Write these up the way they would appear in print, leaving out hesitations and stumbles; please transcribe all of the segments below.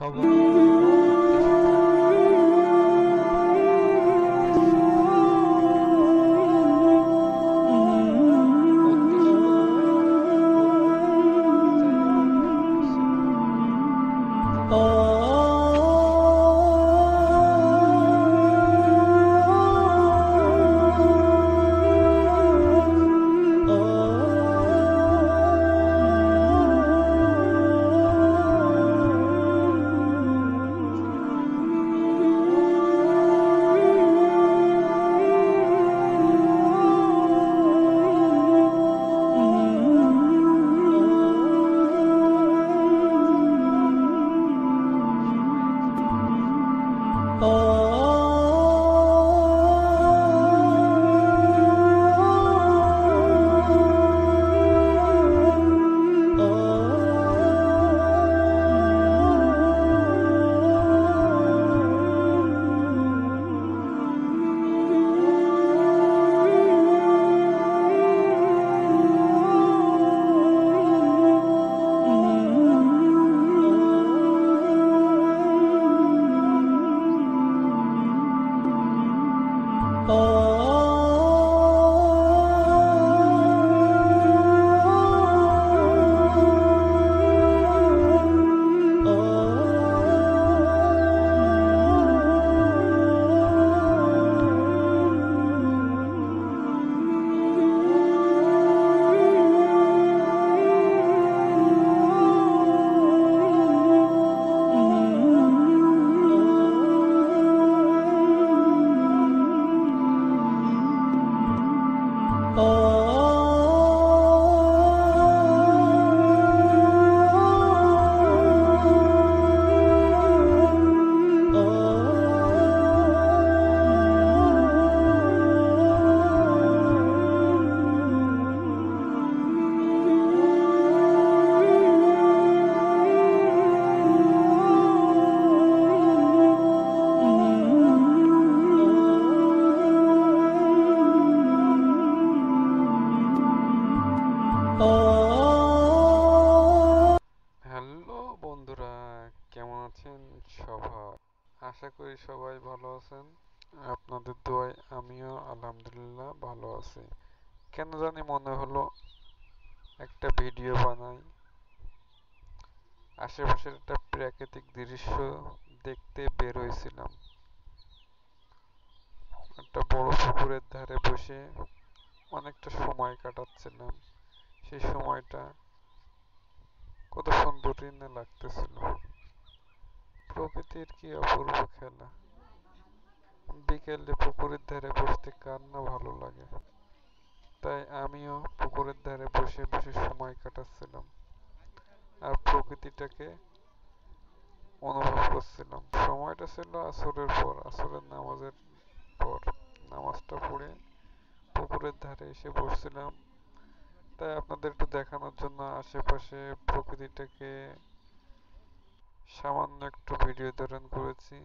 সবার এবং উদ্দেশ্য থাকে আমার মেসেজ রিপ্লাই দেওয়া। উদ্দেশ্য আর একটা গোল বলতে চাইলে খুব সুন্দর ছিল। প্রকৃতির মাঝে প্রকৃতির সবাই একসাথে বসে হ্যালো বন্ধুরা, কেমন আছেন সবাই? আশা করি সবাই ভালো আছেন। আপনাদের দোয়ায় আমিও আলহামদুলিল্লাহ ভালো আছি। কেন জানি মনে হলো একটা ভিডিও বানাই। আশেপাশের একটা প্রাকৃতিক দৃশ্য দেখতে বের হয়েছিলাম। একটা বড় পুকুরের ধারে বসে অনেকটা সময় কাটাচ্ছিলাম। সেই সময়টা কত সুন্দরই না লাগতেছিল। প্রকৃতির কি অপূর্ব খেলা। বিকেলে পুকুরের ধারে বসতে কার না ভালো লাগে। তাই আমিও পুকুরের ধারে বসে বসে সময় কাটাচ্ছিলাম আর প্রকৃতিটাকে অনুভব করছিলাম। সময়টা ছিল আসরের পর, আসরের নামাজের পর। নামাজটা পড়ে পুকুরের ধারে এসে বসছিলাম। তাই আপনাদের একটু দেখানোর জন্য আশেপাশে প্রকৃতিটাকে সামান্য একটু ভিডিও ধারণ করেছি।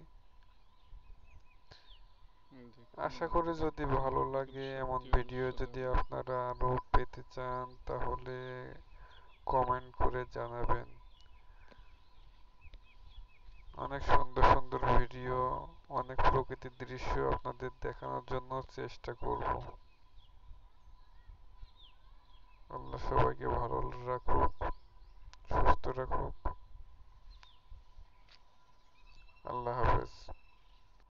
আশা করি যদি ভালো লাগে এমন ভিডিও যদি আপনারা আরো পেতে চান তাহলে কমেন্ট করে জানাবেন। অনেক সুন্দর সুন্দর ভিডিও, অনেক প্রকৃতির দৃশ্য আপনাদের দেখানোর জন্য চেষ্টা করব। আল্লাহ সবাইকে ভালো রাখুক, সুস্থ রাখুক। আল্লাহ হাফেজ।